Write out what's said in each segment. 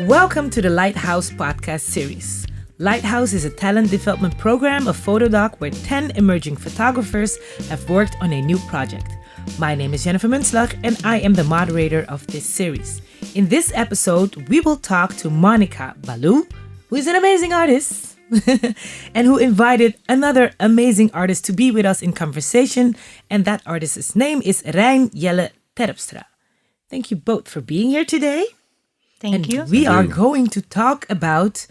Welcome to the Lighthouse podcast series. Lighthouse is a talent development program of FOTODOK where 10 emerging photographers have worked on a new project. My name is Jennifer Munslag and I am the moderator of this series. In this episode, we will talk to Monika Balu, who is an amazing artist and who invited another amazing artist to be with us in conversation, and that artist's name is Rein Jelle Terpstra. Thank you both for being here today. Thank you. We are going to talk about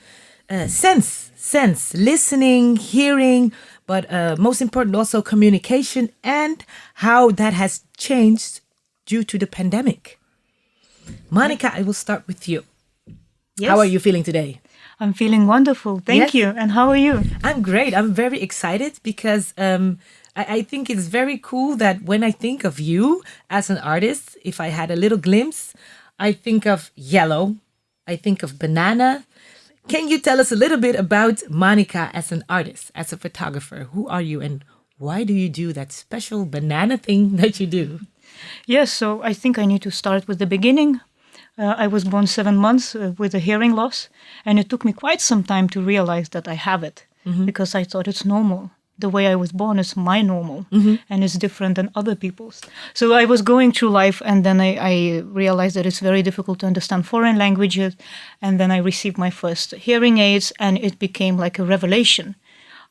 sense, listening, hearing, but most important also communication and how that has changed due to the pandemic. Monika, I will start with you. Yes. How are you feeling today? I'm feeling wonderful. Thank you. And how are you? I'm great. I'm very excited because I think it's very cool that when I think of you as an artist, if I had a little glimpse, I think of yellow. I think of banana. Can you tell us a little bit about Monika as an artist, as a photographer? Who are you and why do you do that special banana thing that you do? Yes, so I think I need to start with the beginning. I was born 7 months with a hearing loss, and it took me quite some time to realize that I have it because I thought it's normal. The way I was born is my normal and it's different than other people's. So I was going through life and then I realized that it's very difficult to understand foreign languages. And then I received my first hearing aids and it became like a revelation.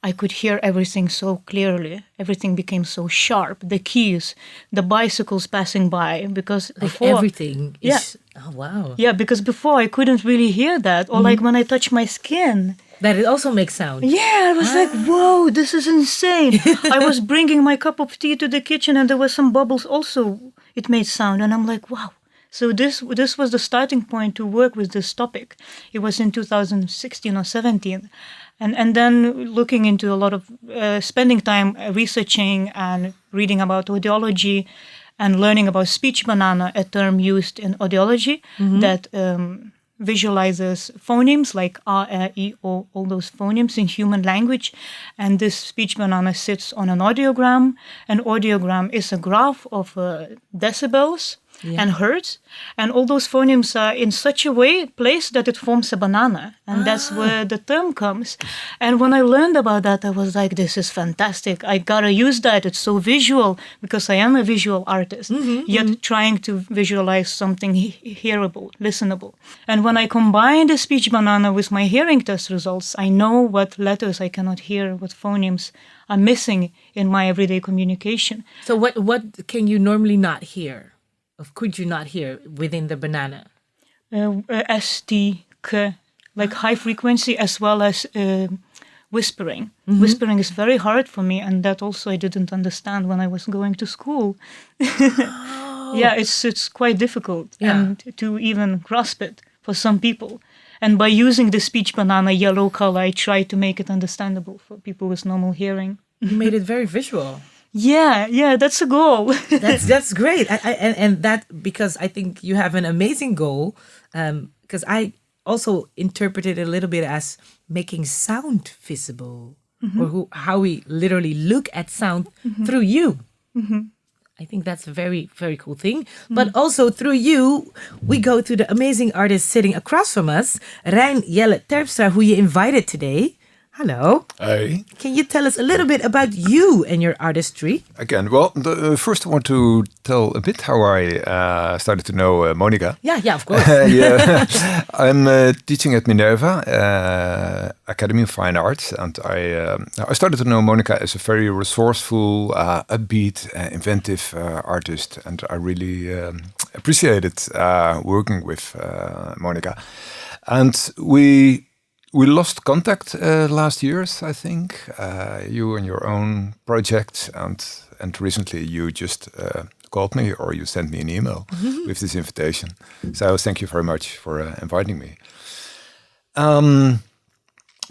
I could hear everything so clearly. Everything became so sharp. The keys, the bicycles passing by, because before everything is, oh wow. Yeah, because before I couldn't really hear that. Or like when I touch my skin. That it also makes sound. Yeah, I was like, whoa, this is insane. I was bringing my cup of tea to the kitchen and there were some bubbles also. It made sound and I'm like, wow. So this was the starting point to work with this topic. It was in 2016 or 17. And then looking into a lot of, spending time researching and reading about audiology and learning about speech banana, a term used in audiology that visualizes phonemes like R, E, O, all those phonemes in human language. And this speech banana sits on an audiogram. An audiogram is a graph of decibels and hertz. And all those phonemes are in such a way placed that it forms a banana. And that's where the term comes. And when I learned about that, I was like, this is fantastic. I gotta use that. It's so visual because I am a visual artist, yet trying to visualize something hearable, listenable. And when I combine the speech banana with my hearing test results, I know what letters I cannot hear, what phonemes are missing in my everyday communication. So what can you normally not hear? Or could you not hear within the banana? S, T, K, like high frequency as well as whispering. Whispering is very hard for me, and that also I didn't understand when I was going to school. Yeah, it's quite difficult and to even grasp it for some people. And by using the speech banana yellow color, I try to make it understandable for people with normal hearing. You made it very visual. Yeah, that's a goal. That's great. And that because I think you have an amazing goal. Because I also interpreted it a little bit as making sound visible, or how we literally look at sound through you. I think that's a very, very cool thing. But also through you, we go to the amazing artist sitting across from us, Rein Jelle Terpstra, who you invited today. Hello. Hi. Can you tell us a little bit about you and your artistry? Again, well, first I want to tell a bit how I started to know Monika. Yeah, of course. I'm teaching at Minerva Academy of Fine Arts, and I started to know Monika as a very resourceful, upbeat, inventive artist, and I really appreciated working with Monika. And we lost contact last year, I think. You and your own project, and recently you just called me or you sent me an email with this invitation. So thank you very much for inviting me.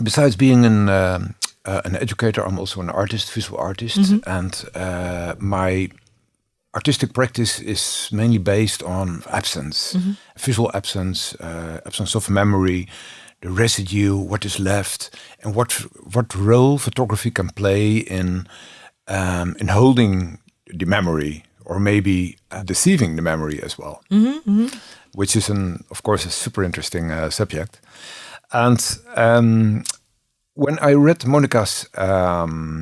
Besides being an educator, I'm also an artist, visual artist, and my artistic practice is mainly based on absence, visual absence, absence of memory, the residue, what is left, and what role photography can play in holding the memory, or maybe deceiving the memory as well. which is, of course, a super interesting subject. And when I read Monika's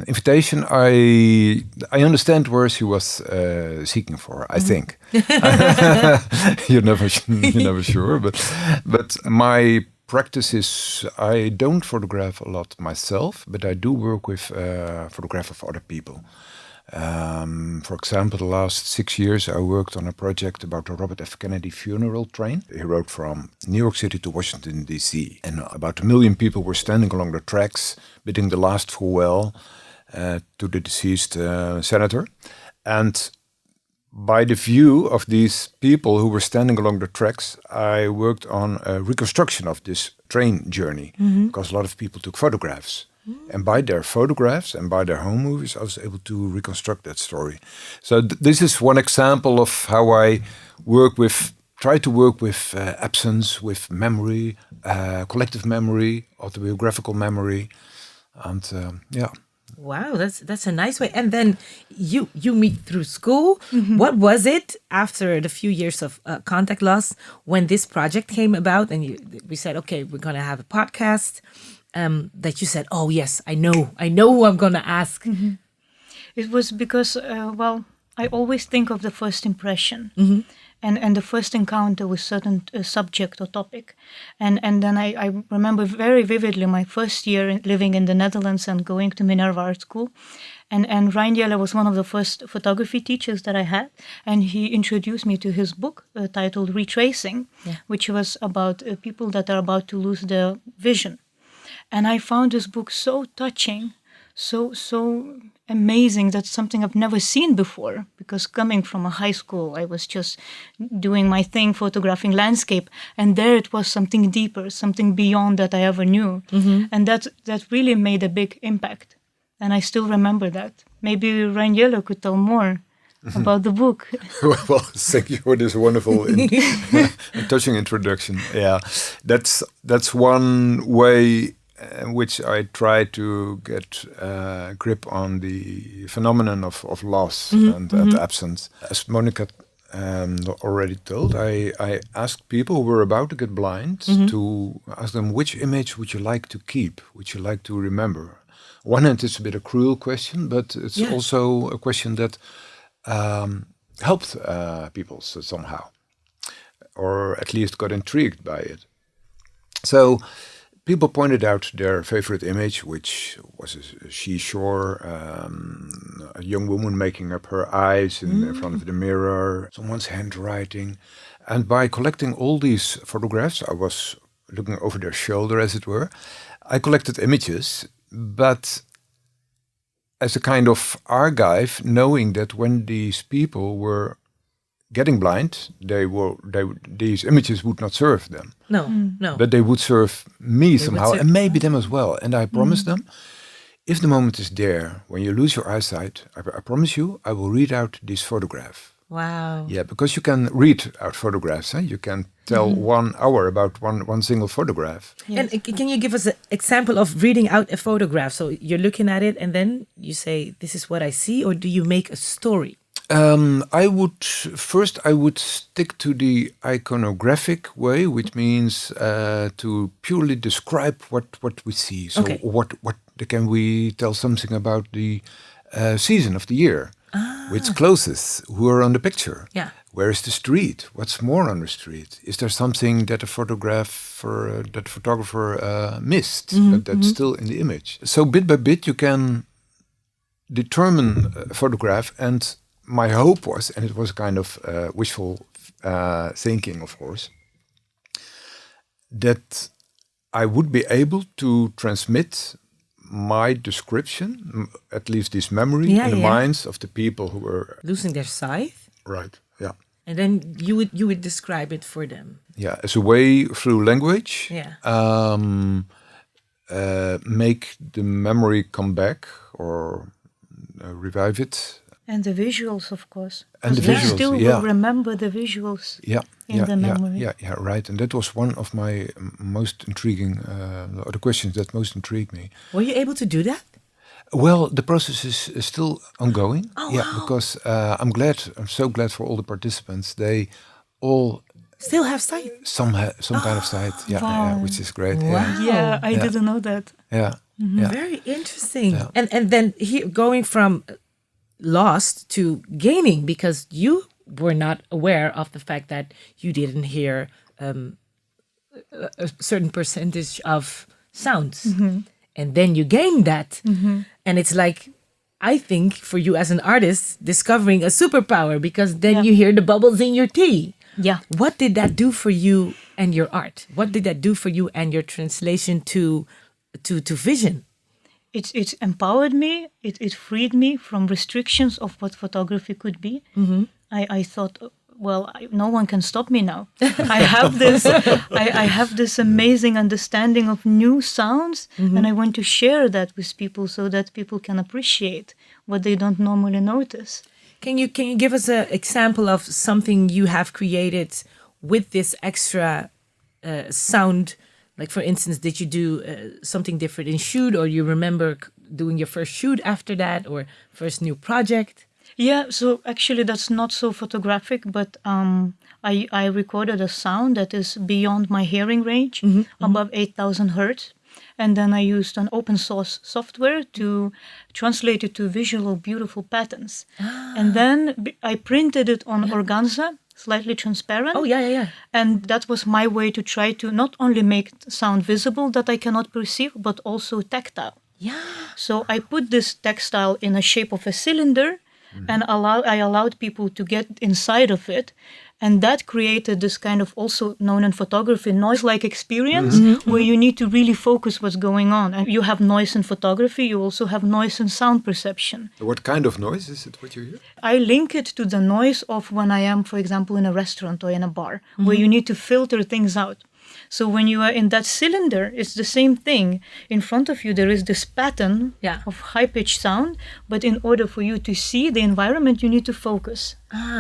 invitation, I understand where she was seeking for. I think you're never sure, but my practice is I don't photograph a lot myself, but I do work with photograph of other people. For example, the last 6 years I worked on a project about the Robert F. Kennedy funeral train. He rode from New York City to Washington, D.C. And about 1 million people were standing along the tracks, bidding the last farewell to the deceased senator. And by the view of these people who were standing along the tracks, I worked on a reconstruction of this train journey, because a lot of people took photographs. And by their photographs and by their home movies, I was able to reconstruct that story. So this is one example of how I try to work with absence, with memory, collective memory, autobiographical memory, and yeah. Wow, that's a nice way. And then you meet through school. What was it after the few years of contact loss when this project came about? And we said, okay, we're going to have a podcast. That you said, oh yes, I know who I'm going to ask. It was because, I always think of the first impression and the first encounter with certain subject or topic. And then I remember very vividly my first year living in the Netherlands and going to Minerva Art School. And Rein Jelle was one of the first photography teachers that I had. And he introduced me to his book titled Retracing, which was about people that are about to lose their vision. And I found this book so touching, so amazing. That's something I've never seen before, because coming from a high school, I was just doing my thing, photographing landscape. And there it was something deeper, something beyond that I ever knew. And that really made a big impact. And I still remember that. Maybe Rein Jelle could tell more about the book. Well, thank you for this wonderful and touching introduction. Yeah, that's one way in which I try to get grip on the phenomenon of loss and absence. As Monika already told, I asked people who were about to get blind to ask them, which image would you like to keep, would you like to remember? On one hand, it's a bit a cruel question, but it's also a question that helped people somehow, or at least got intrigued by it. So people pointed out their favorite image, which was a seashore, a young woman making up her eyes in front of the mirror, someone's handwriting. And by collecting all these photographs, I was looking over their shoulder, as it were. I collected images, but as a kind of archive, knowing that when these people were getting blind, these images would not serve them. No. But they would serve me somehow, and maybe them as well. And I promised them, if the moment is there, when you lose your eyesight, I promise you, I will read out this photograph. Wow. Yeah, because you can read out photographs. You can tell 1 hour about one single photograph. Yes. And can you give us an example of reading out a photograph? So you're looking at it and then you say, this is what I see, or do you make a story? I would stick to the iconographic way, which means to purely describe what we see. So what can we tell something about the season of the year? Which clothes? Who are on the picture? Yeah. Where is the street? What's more on the street? Is there something that the photographer missed, but that's still in the image? So bit by bit, you can determine a photograph. And my hope was, and it was kind of wishful thinking, of course, that I would be able to transmit my description, at least this memory, in the minds of the people who were losing their sight. Right. Yeah. And then you would describe it for them. Yeah, as a way through language. Yeah. Make the memory come back or revive it. And the visuals, of course. And the they visuals, still will remember the visuals in the memory. Yeah, right. And that was one of my most intriguing, or the questions that most intrigued me. Were you able to do that? Well, the process is still ongoing. Oh, yeah, wow. because I'm so glad for all the participants. They all Still have sight? some kind of sight. Yeah, wow. which is great. Wow. Yeah, I didn't know that. Yeah. Yeah. Very interesting. Yeah. And then going from lost to gaining, because you were not aware of the fact that you didn't hear a certain percentage of sounds. And then you gained that. And it's like, I think for you as an artist, discovering a superpower, because then you hear the bubbles in your tea. Yeah. What did that do for you and your art? What did that do for you and your translation to vision? It empowered me. It freed me from restrictions of what photography could be. I thought, well, no one can stop me now. I have this. I have this amazing understanding of new sounds, and I want to share that with people so that people can appreciate what they don't normally notice. Can you give us an example of something you have created with this extra sound? Like, for instance, did you do something different in shoot, or you remember doing your first shoot after that, or first new project? Yeah, so actually that's not so photographic, but I recorded a sound that is beyond my hearing range, above 8,000 hertz. And then I used an open source software to translate it to visual, beautiful patterns. And then I printed it on organza, slightly transparent. Oh, yeah. And that was my way to try to not only make sound visible that I cannot perceive, but also tactile. Yeah. So I put this textile in a shape of a cylinder, and I allowed people to get inside of it. And that created this kind of, also known in photography, noise-like experience, where you need to really focus what's going on. And you have noise in photography, you also have noise in sound perception. What kind of noise is it, what you hear? I link it to the noise of when I am, for example, in a restaurant or in a bar, where you need to filter things out. So when you are in that cylinder, it's the same thing. In front of you, there is this pattern of high-pitched sound, but in order for you to see the environment, you need to focus.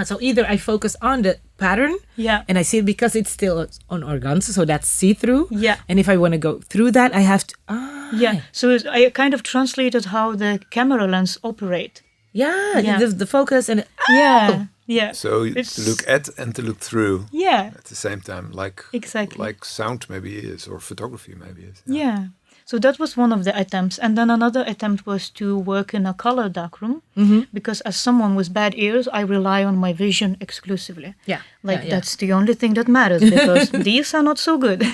So either I focus on the pattern, and I see it because it's still on organza, so that's see-through. Yeah. And if I want to go through that, I have to... Yeah, so I kind of translated how the camera lens operate. Yeah. The focus and... Yeah. So to look at and to look through at the same time, like sound maybe is, or photography maybe is. Yeah. So that was one of the attempts. And then another attempt was to work in a color darkroom, because as someone with bad ears, I rely on my vision exclusively. That's the only thing that matters, because these are not so good.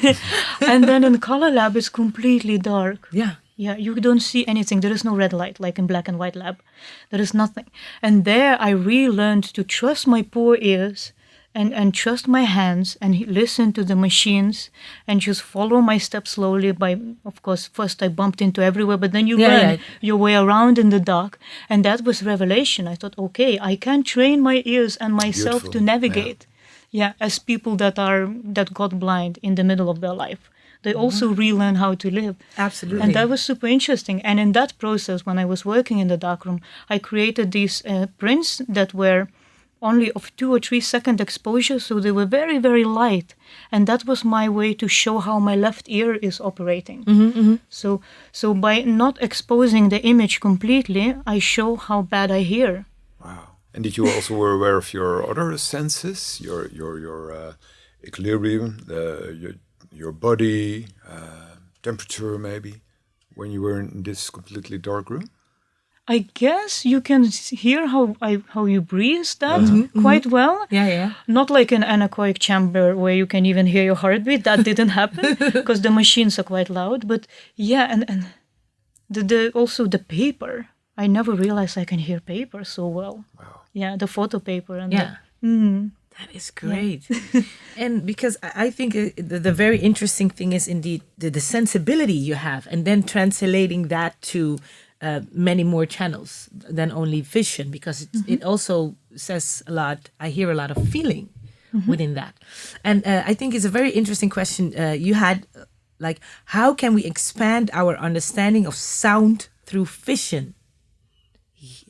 And then in color lab, it's completely dark. Yeah, you don't see anything. There is no red light, like in black and white lab. There is nothing. And there I really learned to trust my poor ears and trust my hands and listen to the machines and just follow my steps slowly by, of course, first I bumped into everywhere, but then you learn your way around in the dark. And that was revelation. I thought, okay, I can train my ears and myself to navigate. As people that got blind in the middle of their life. They also relearn how to live. Absolutely. And that was super interesting. And in that process, when I was working in the darkroom, I created these prints that were only of 2 or 3 second exposure, so they were very, very light. And that was my way to show how my left ear is operating. So by not exposing the image completely, I show how bad I hear. Wow. And did you also were aware of your other senses, your equilibrium, your body, temperature maybe, when you were in this completely dark room? I guess you can hear how you breathe that quite well. Not like an anechoic chamber where you can even hear your heartbeat. That didn't happen because the machines are quite loud. But and also the paper. I never realized I can hear paper so well. Wow. Yeah, the photo paper and That is great. And because I think the very interesting thing is indeed the sensibility you have, and then translating that to many more channels than only vision, because it also says a lot. I hear a lot of feeling within that. And I think it's a very interesting question you had, like, how can we expand our understanding of sound through vision?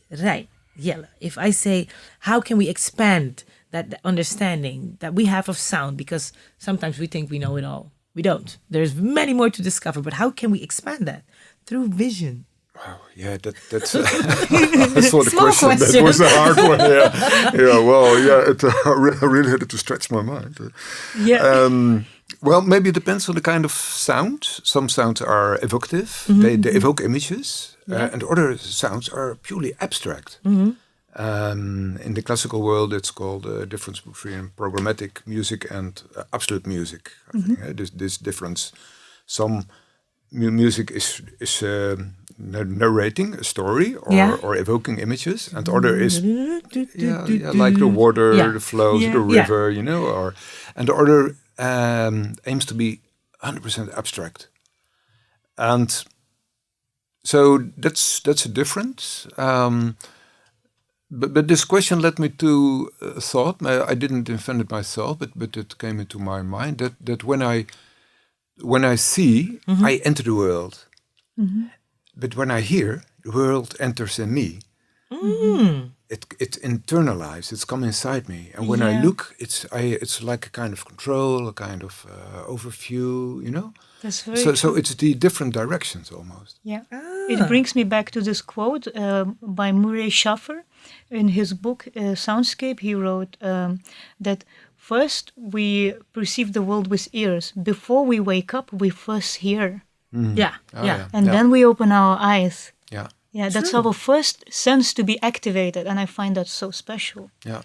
Rein Jelle, if I say, how can we expand that understanding that we have of sound, because sometimes we think we know it all. We don't. There's many more to discover, but how can we expand that? Through vision. Wow. Yeah, that's that's for the Small question. That question. was a hard one. Yeah. Well, yeah. I really had to stretch my mind. Yeah. Well, maybe it depends on the kind of sound. Some sounds are evocative; they evoke images, and other sounds are purely abstract. In the classical world, it's called the difference between programmatic music and absolute music. I think this difference. Some music is narrating a story or evoking images, and other is like the water, the flows, the river, and the other aims to be 100% abstract, and so that's a difference. But this question led me to a thought. I didn't invent it myself, but it came into my mind that when I see, I enter the world. But when I hear, the world enters in me. It internalizes. It's come inside me. And when I look, it's like a kind of control, a kind of overview. That's very So it's the different directions almost. Yeah. It brings me back to this quote by Murray Schaffer. In his book Soundscape, he wrote that first we perceive the world with ears. Before we wake up, we first hear. And then we open our eyes. Yeah, that's our first sense to be activated, and I find that so special. Yeah.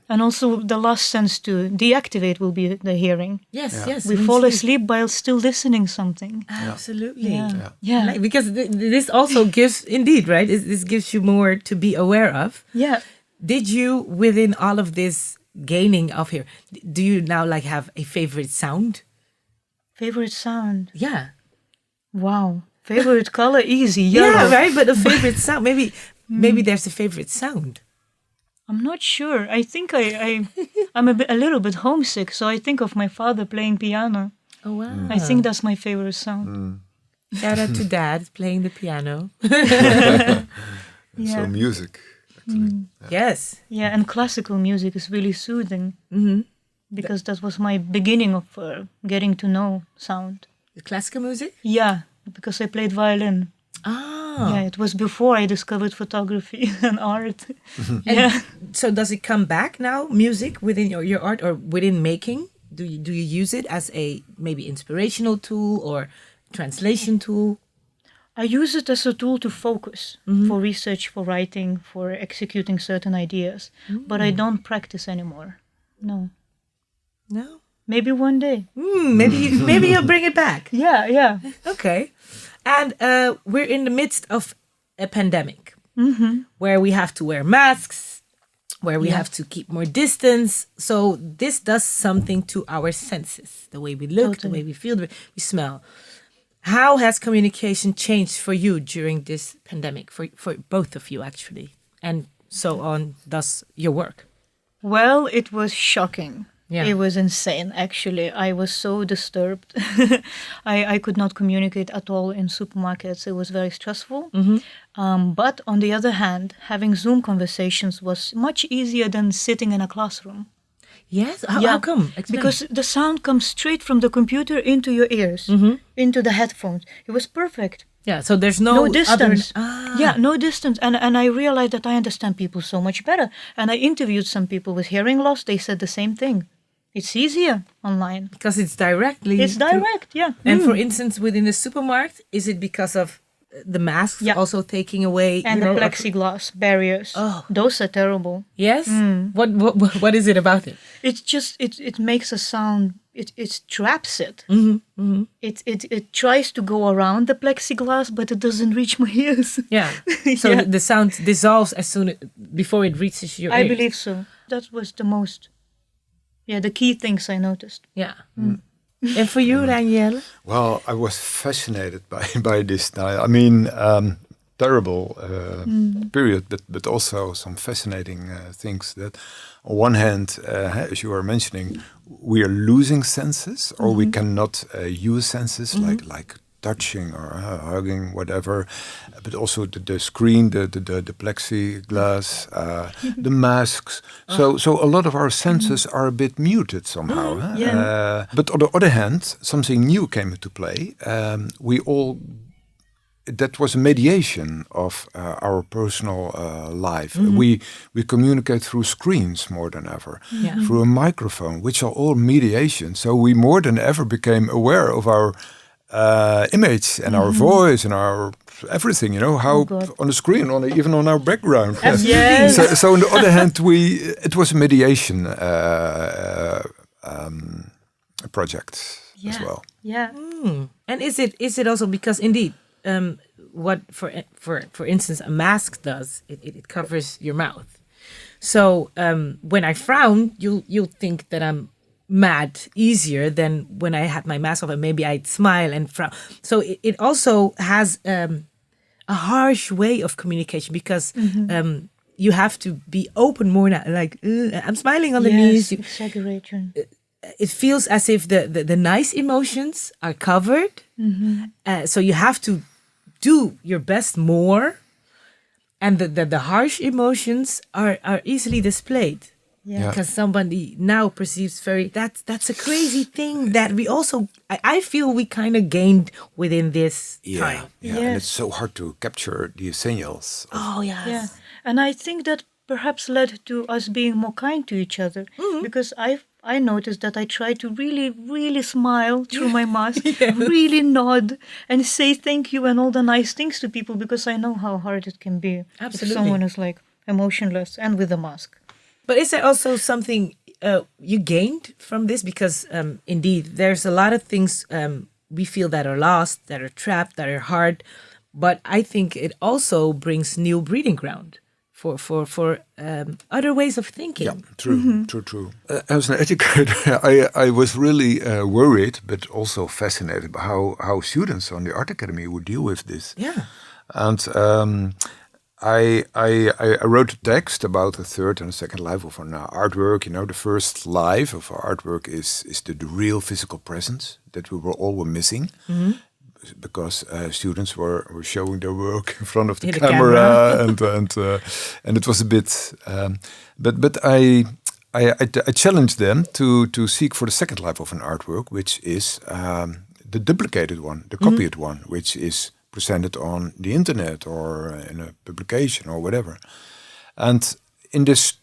And also the last sense to deactivate will be the hearing. Yes. We fall asleep while still listening something. Absolutely. Yeah. Like, because this also gives, indeed, right? This gives you more to be aware of. Yeah. Did you, within all of this gaining of here, do you now like have a favorite sound? Favorite sound? Yeah. Wow. Favorite color? Easy. Yellow. Yeah, right? But a favorite sound. Maybe there's a favorite sound. I'm not sure. I think I'm a little bit homesick, so I think of my father playing piano. Oh, wow. I think that's my favorite sound. Shout out to Dad playing the piano. So music, actually. Yes. Yeah, and classical music is really soothing. Because that was my beginning of getting to know sound. The classical music? Yeah, because I played violin. Ah. Yeah, it was before I discovered photography and art. And so does it come back now, music, within your art or within making? Do you use it as a maybe inspirational tool or translation tool? I use it as a tool to focus for research, for writing, for executing certain ideas. But I don't practice anymore. No. Maybe one day. Maybe you'll bring it back. Yeah. Okay. And we're in the midst of a pandemic where we have to wear masks, where we have to keep more distance. So this does something to our senses, the way we look, the way we feel, the way we smell. How has communication changed for you during this pandemic, for both of you actually, and so on, thus your work? Well, it was shocking. Yeah. It was insane, actually. I was so disturbed. I could not communicate at all in supermarkets. It was very stressful. But on the other hand, having Zoom conversations was much easier than sitting in a classroom. Yes? How come? Explain. Because the sound comes straight from the computer into your ears, into the headphones. It was perfect. Yeah, so there's no distance. Other... Yeah, no distance. And I realized that I understand people so much better. And I interviewed some people with hearing loss. They said the same thing. It's easier online. Because it's directly... It's direct, yeah. And for instance, within the supermarket, is it because of the masks also taking away... And the plexiglass barriers. Oh. Those are terrible. Yes? What is it about it? It's just, it makes a sound, it traps it. It tries to go around the plexiglass, but it doesn't reach my ears. Yeah. So the sound dissolves before it reaches your ears. I believe so. That was the most... Yeah, the key things I noticed. Yeah. And for you, Rein Jelle? Well, I was fascinated by this. I mean, terrible period, but also some fascinating things that, on one hand, as you were mentioning, we are losing senses, or we cannot use senses like touching or hugging, whatever, but also the screen, the plexiglass, the masks. So a lot of our senses are a bit muted somehow. But on the other hand, something new came into play. that was a mediation of our personal life. We communicate through screens more than ever, through a microphone, which are all mediation. So we more than ever became aware of our image and our voice and our everything, how on the screen, even on our background. Yes. So on the other hand, it was a mediation project as well. Yeah. And is it also because indeed, what for instance a mask does, it covers your mouth. So when I frown, you'll think that I'm mad easier than when I had my mask off, and maybe I'd smile and frown. So it also has a harsh way of communication because you have to be open more now. Like I'm smiling on the knees. Exaggeration. It feels as if the nice emotions are covered. So you have to do your best more, and the harsh emotions are easily displayed. Because somebody now perceives that's a crazy thing that we also I feel we kind of gained within this time. And it's so hard to capture the signals. Yeah, and I think that perhaps led to us being more kind to each other, because I noticed that I try to really, really smile through my mask, really nod and say thank you and all the nice things to people, because I know how hard it can be if someone is like emotionless and with a mask. But is there also something you gained from this? Because indeed, there's a lot of things we feel that are lost, that are trapped, that are hard. But I think it also brings new breeding ground for other ways of thinking. Yeah, true. As an educator, I was really worried, but also fascinated by how students on the Art Academy would deal with this. Yeah. And I wrote a text about the third and the second life of an artwork. The first life of our artwork is the real physical presence that we all were missing. Because students were showing their work in front of the camera. and it was a bit. But I challenged them to seek for the second life of an artwork, which is the duplicated one, the copied one, which is presented on the internet or in a publication or whatever. And in this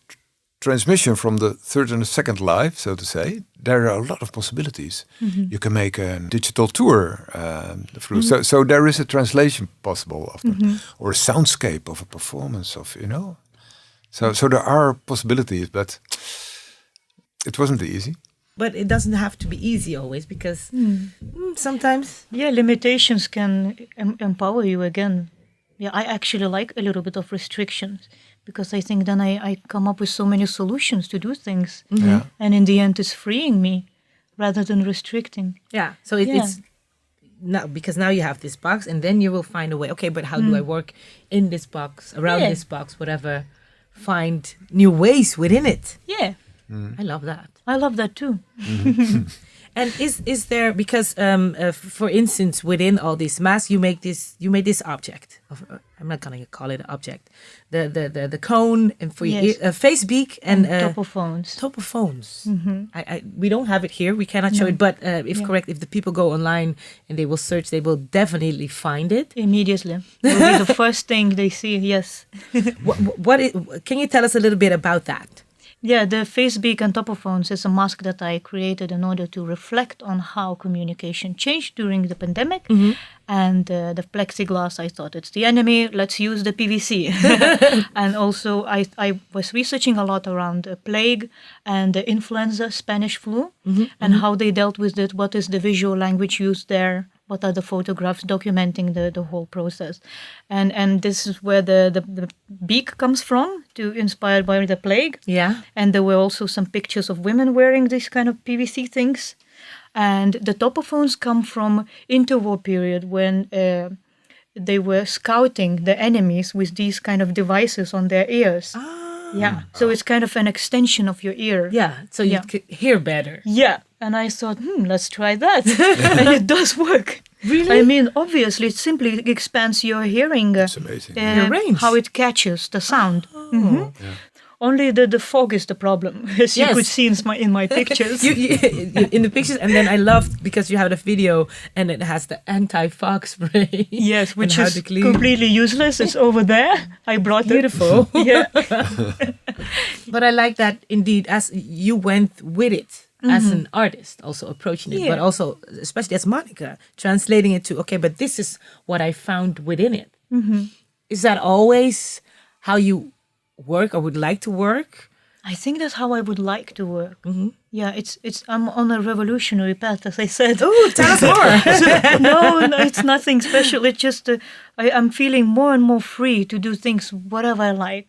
transmission from the third and the second life, so to say, there are a lot of possibilities. You can make a digital tour through. So there is a translation possible of that, or a soundscape of a performance of, So there are possibilities, but it wasn't easy. But it doesn't have to be easy always, because sometimes... Yeah, limitations can empower you again. Yeah, I actually like a little bit of restrictions, because I think then I come up with so many solutions to do things. And in the end, it's freeing me rather than restricting. Yeah, so it's... Now, because now you have this box, and then you will find a way. Okay, but how do I work in this box, around this box, whatever? Find new ways within it. Yeah. I love that. I love that too. And is there, because for instance, within all these masks, you made this object. I'm not gonna call it an object. The cone, and for your face beak and topophones. Topophones. We don't have it here. We cannot show it. But if correct, if the people go online and they will search, they will definitely find it Immediately. It will be the first thing they see. Yes. Can you tell us a little bit about that? Yeah, the face beak and topophones is a mask that I created in order to reflect on how communication changed during the pandemic. And the plexiglass, I thought it's the enemy, let's use the PVC. And also I was researching a lot around plague and the influenza, Spanish flu, and how they dealt with it, what is the visual language used there, what are the photographs documenting the whole process. And this is where the beak comes from, inspired by the plague. Yeah. And there were also some pictures of women wearing these kind of PVC things. And the topophones come from interwar period when they were scouting the enemies with these kind of devices on their ears. Yeah, so it's kind of an extension of your ear. Yeah, so you could hear better. Yeah, and I thought, let's try that. And it does work. Really? I mean, obviously, it simply expands your hearing. It's amazing. Your range. How it catches the sound. Only the fog is the problem, as you Yes. could see in my pictures. You in the pictures, and then I loved because you have the video and it has the anti-fog spray. Yes, and which how is to clean. completely useless. It's over there. I brought it. Beautiful. Yeah. But I like that indeed, as you went with it as an artist, also approaching it, but Yeah. also, especially as Monika, translating it to, okay, but this is what I found within it. Is that always how you work or would like to work? I think that's how I would like to work. Yeah, it's I'm on a revolutionary path, as I said. Oh, tell us more. No, it's nothing special. It's just I'm feeling more and more free to do things whatever I like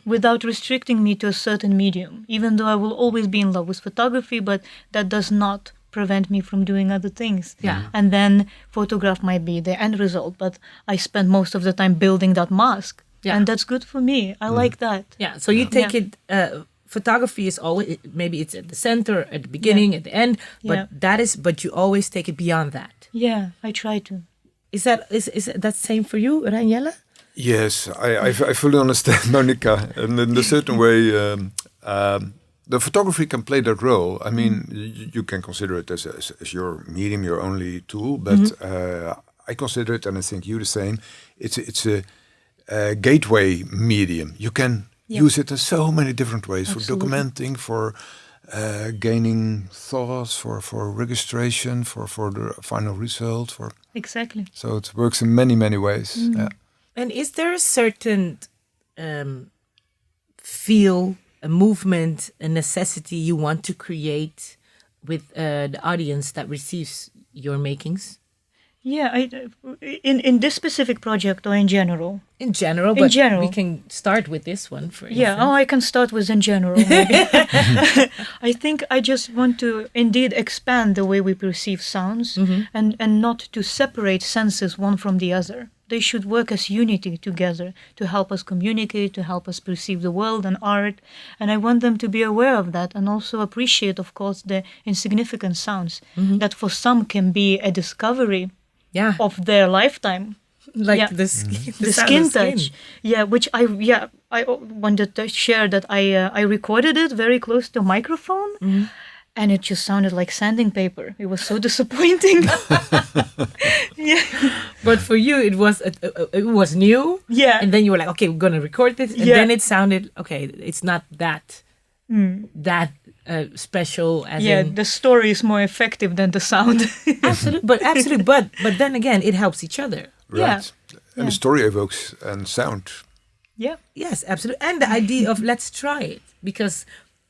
without restricting me to a certain medium. Even though I will always be in love with photography, but that does not prevent me from doing other things. Yeah. And then photograph might be the end result, but I spend most of the time building that mask. Yeah. And that's good for me. I like that. Yeah, so you take Yeah. it. Photography is always, maybe it's at the center, at the beginning, at the end, but Yeah. but you always take it beyond that. Yeah, I try to. Is that same for you, Rein Jelle? Yes, I fully understand Monika, and in a certain way, the photography can play that role. I mean, you can consider it as your medium, your only tool, but I consider it, and I think you the same. It's a gateway medium. You can use it in so many different ways, Absolutely. for documenting, for gaining thoughts, for registration, for the final result. Exactly. So it works in many ways. Yeah. And is there a certain feel, a movement, a necessity you want to create with the audience that receives your makings? Yeah, in this specific project or in general? In general, In but general. we can start with this one, for Yeah, instance. I can start with in general. Maybe. I think I just want to indeed expand the way we perceive sounds and not to separate senses one from the other. They should work as unity together to help us communicate, to help us perceive the world and art. And I want them to be aware of that and also appreciate, of course, the insignificant sounds that for some can be a discovery Yeah, of their lifetime. like yeah. the skin, The sound skin of touch, which I wanted to share that I recorded it very close to a microphone, and it just sounded like sanding paper. It was so disappointing. Yeah, But for you, it was new. Yeah. And then you were like, okay, we're gonna record this, and Yeah. then it sounded okay. It's not that special as in the story is more effective than the sound. absolutely. But then again, it helps each other. Yeah. Right. And the story evokes and sound. Yeah, Yes, absolutely. And the idea of let's try it, because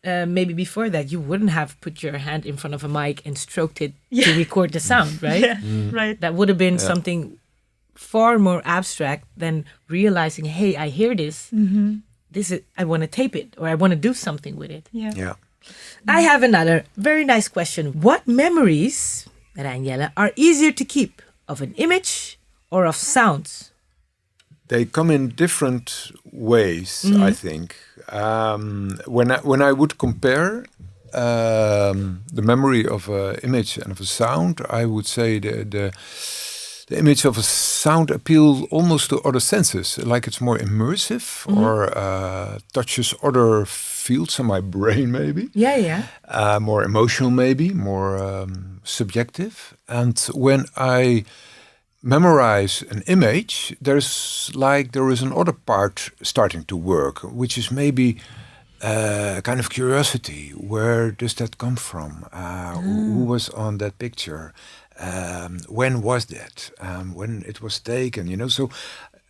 maybe before that you wouldn't have put your hand in front of a mic and stroked it to record the sound, right? yeah, right. That would have been something far more abstract than realizing, hey, I hear this. This is, I want to tape it, or I want to do something with it. Yeah. Yeah. I have another very nice question. What memories, Rein Jelle, are easier to keep, of an image or of sounds? They come in different ways, I think. When I would compare the memory of an image and of a sound, I would say the image of a sound appeals almost to other senses, like it's more immersive or touches other fields in my brain, maybe. Yeah. More emotional, maybe, more subjective. And when I memorize an image, there is another part starting to work, which is maybe a kind of curiosity. Where does that come from? Who was on that picture? When was that? When it was taken? So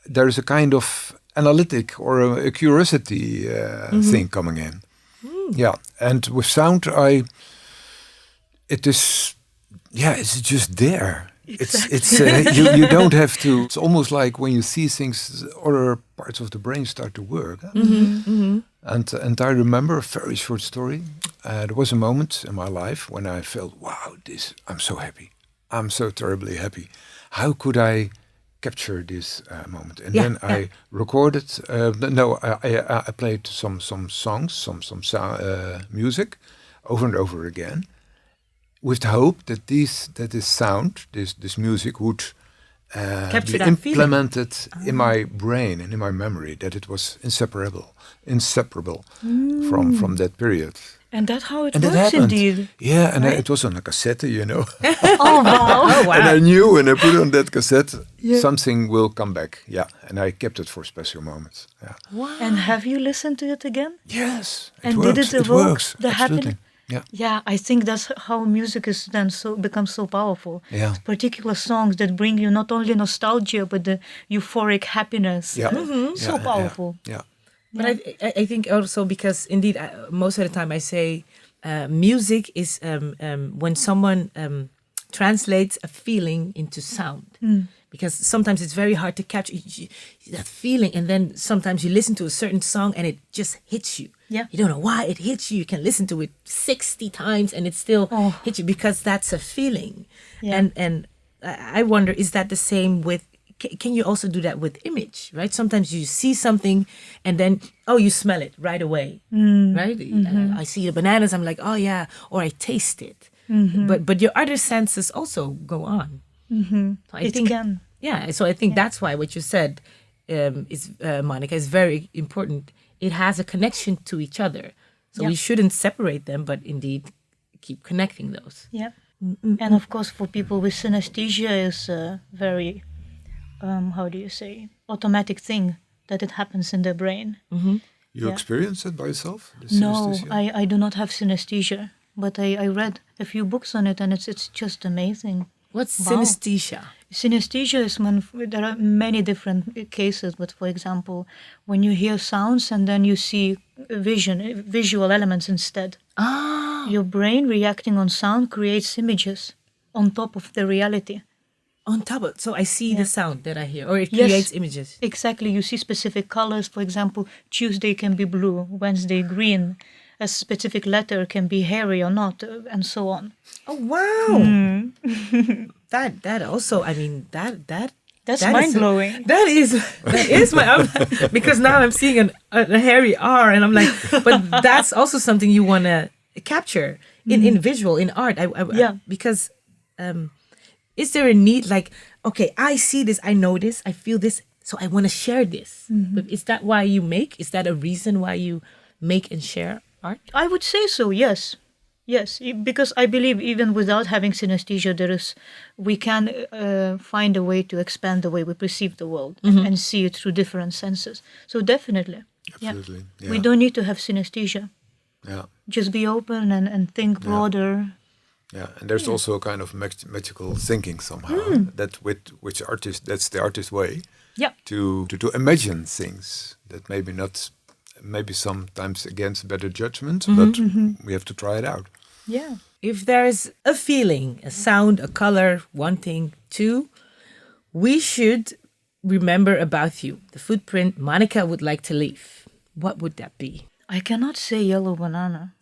there is a kind of analytic or a curiosity thing coming in. Yeah, and with sound, it's just there. It's you don't have to. It's almost like when you see things, other parts of the brain start to work. And I remember a very short story. There was a moment in my life when I felt, wow, I'm so happy. I'm so terribly happy. How could I capture this moment? And then I recorded. I played some songs, some music, over and over again, with the hope that this sound, this music would Capture be that feeling. implemented in my brain and in my memory, that it was inseparable from that period. And that's how it And that works happened. indeed. Yeah, and Right? it was on a cassette, you know. Oh, wow. Oh, wow. And I knew when I put on that cassette, Yeah. something will come back. Yeah, and I kept it for special moments. Yeah. Wow. And have you listened to it again? Yes, it And works. did it It evoke works. the Absolutely. happiness? Yeah. Yeah, I think that's how music is then becomes so powerful. Yeah. Particular songs that bring you not only nostalgia but the euphoric happiness. Yeah. So Yeah, powerful. Yeah. But I think also because indeed most of the time I say music is when someone translates a feeling into sound. Because sometimes it's very hard to capture that feeling, and then sometimes you listen to a certain song and it just hits you. Yeah. You don't know why it hits you. You can listen to it 60 times and it still hits you because that's a feeling. Yeah. And I wonder, is that the same with, can you also do that with image, right? Sometimes you see something and then, you smell it right away, right? I see the bananas, I'm like, oh yeah, or I taste it. But your other senses also go on. So I think, can. yeah, so I think that's why what you said, Monika, is very important. It has a connection to each other. So we shouldn't separate them, but indeed keep connecting those. Yeah. And of course, for people with synesthesia, is a very, how do you say, automatic thing that it happens in their brain. You experience it by yourself? The No, synesthesia? I do not have synesthesia, but I read a few books on it, and it's just amazing. What's Wow. synesthesia? Synesthesia is when there are many different cases, but for example, when you hear sounds and then you see visual elements instead. Your brain reacting on sound creates images on top of the reality. On top of, so I see the sound that I hear, or it Yes. creates images. Exactly, you see specific colors. For example, Tuesday can be blue, Wednesday green. A specific letter can be hairy or not, and so on. Oh wow! that also, I mean that That's that is- mind-blowing. That is my because now I'm seeing a hairy R, and I'm like, but that's also something you want to capture in visual, in art. Because is there a need, like, okay, I see this, I know this, I feel this, so I want to share this. But is that why you make? Is that a reason why you make and share art? I would say so, yes. Yes, because I believe even without having synesthesia, we can find a way to expand the way we perceive the world and see it through different senses. So definitely. Absolutely. Yeah. We don't need to have synesthesia. Yeah. Just be open and think broader. Yeah, and there's also a kind of magical thinking somehow that which artist, that's the artist way. Yeah. To imagine things that maybe sometimes against better judgment, but we have to try it out. Yeah. If there's a feeling, a sound, a color, one thing, two, we should remember about you, the footprint Monika would like to leave. What would that be? I cannot say yellow banana.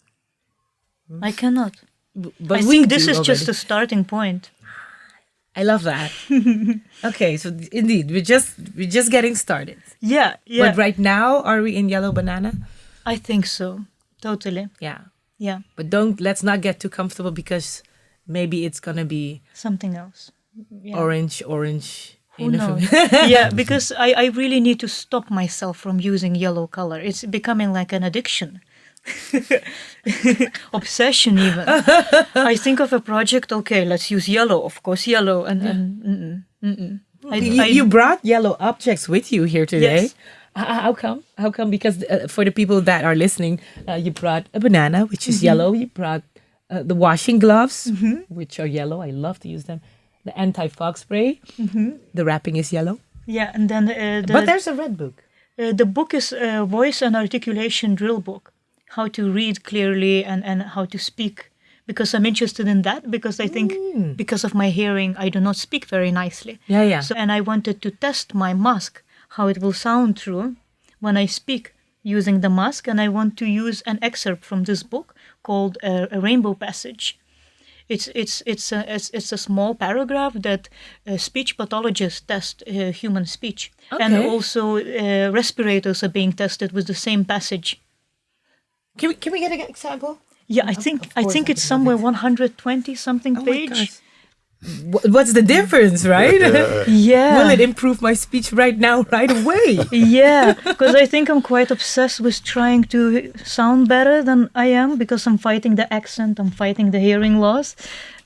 I cannot. But I think this is just a starting point. I love that. Okay, so indeed, we're just getting started. Yeah. But right now, are we in yellow banana? I think so. Totally. Yeah. Yeah. But let's not get too comfortable, because maybe it's gonna be Something else. Yeah. orange. Who knows? Yeah, because I really need to stop myself from using yellow color. It's becoming like an addiction. Obsession even. I think of a project, okay, let's use yellow, of course, yellow. You brought yellow objects with you here today. Yes. How come? How come? Because for the people that are listening, you brought a banana, which is yellow. You brought the washing gloves, which are yellow. I love to use them. The anti-fog spray. The wrapping is yellow. Yeah, and then But there's a red book. the book is a voice and articulation drill book. How to read clearly and how to speak. Because I'm interested in that, because I think because of my hearing, I do not speak very nicely. Yeah. So, and I wanted to test my mask, how it will sound through when I speak using the mask. And I want to use an excerpt from this book called a Rainbow Passage. It's a small paragraph that speech pathologists test human speech. Okay. And also respirators are being tested with the same passage. Can we get an example? Yeah, I think course, it's I somewhere love 120 something Oh my page. gosh. what's the difference, right? Yeah. Will it improve my speech right now, right away? Yeah, because I think I'm quite obsessed with trying to sound better than I am because I'm fighting the accent, I'm fighting the hearing loss.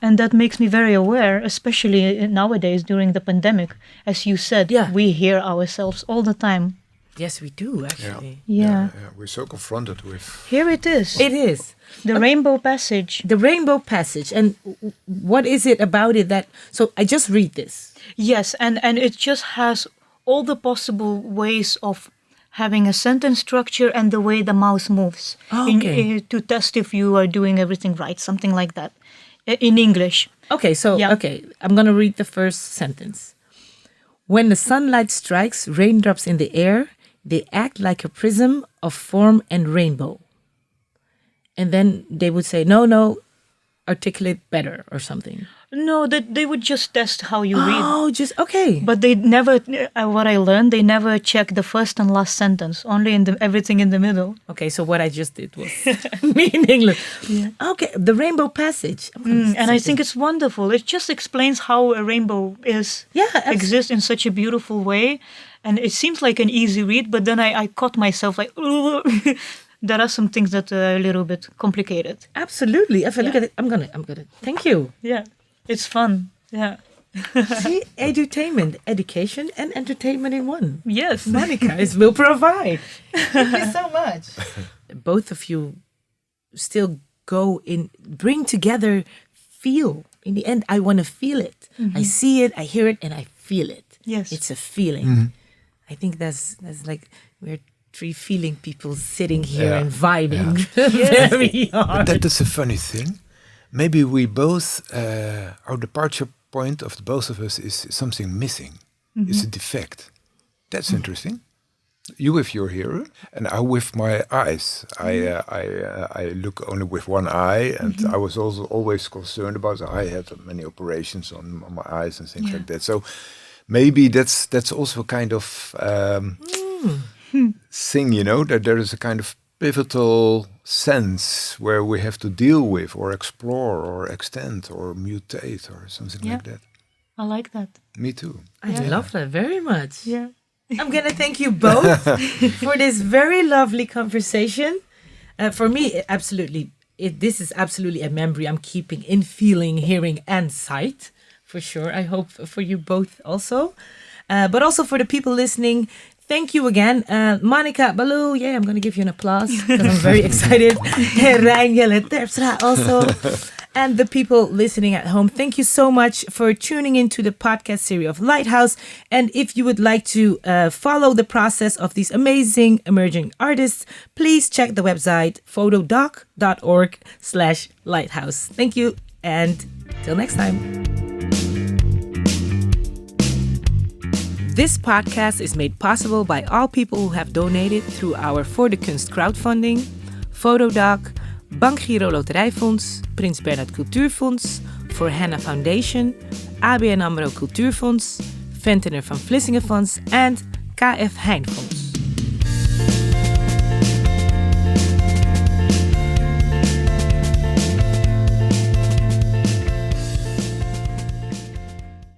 And that makes me very aware, especially nowadays during the pandemic. As you said, we hear ourselves all the time. Yes, we do, actually. Yeah. We're so confronted with... Here it is. It is. The Rainbow Passage. The Rainbow Passage. And what is it about it that... So I just read this. Yes, and it just has all the possible ways of having a sentence structure and the way the mouth moves. To test if you are doing everything right, something like that. In English. Okay, I'm going to read the first sentence. When the sunlight strikes raindrops in the air, they act like a prism of form and rainbow. And then they would say, no, articulate better or something. No, that they would just test how you read. Oh, okay. But they never, what I learned, they never check the first and last sentence, only everything in the middle. Okay, so what I just did was me in English. Yeah. Okay, the Rainbow Passage. And I think it's wonderful. It just explains how a rainbow exists in such a beautiful way. And it seems like an easy read, but then I caught myself like, there are some things that are a little bit complicated. Absolutely. If I look at it, I'm gonna. Thank you. Yeah, it's fun. Yeah. See, edutainment, education, and entertainment in one. Yes, Monika will provide. Thank you so much. Both of you still bring together, feel. In the end, I want to feel it. Mm-hmm. I see it, I hear it, and I feel it. Yes, it's a feeling. Mm-hmm. I think that's like we're 3 feeling people sitting here and vibing very hard. But that is a funny thing. Maybe we both, our departure point of the both of us is something missing. Mm-hmm. It's a defect. That's interesting. You with your hearing, and I with my eyes. I look only with one eye, and I was also always concerned about. I had many operations on my eyes and things like that. So maybe that's also a kind of thing, that there is a kind of pivotal sense where we have to deal with, or explore, or extend, or mutate, or something like that. I like that. Me too. I love that very much. Yeah. I'm going to thank you both for this very lovely conversation. For me, absolutely, this is absolutely a memory I'm keeping in feeling, hearing, and sight, for sure. I hope for you both also. But also for the people listening, thank you again. Monika Balu, I'm going to give you an applause because I'm very excited. Rein Jelle Terpstra also. And the people listening at home, thank you so much for tuning into the podcast series of Lighthouse. And if you would like to follow the process of these amazing emerging artists, please check the website FOTODOK.org/lighthouse. Thank you, and till next time. This podcast is made possible by all people who have donated through our For de Kunst crowdfunding, FOTODOK, Bankgiro Loterijfonds, Prins Bernhard Cultuurfonds, For Henna Foundation, ABN AMRO Cultuurfonds, Ventener van Vlissingen Fonds, and KF Heijn Fonds.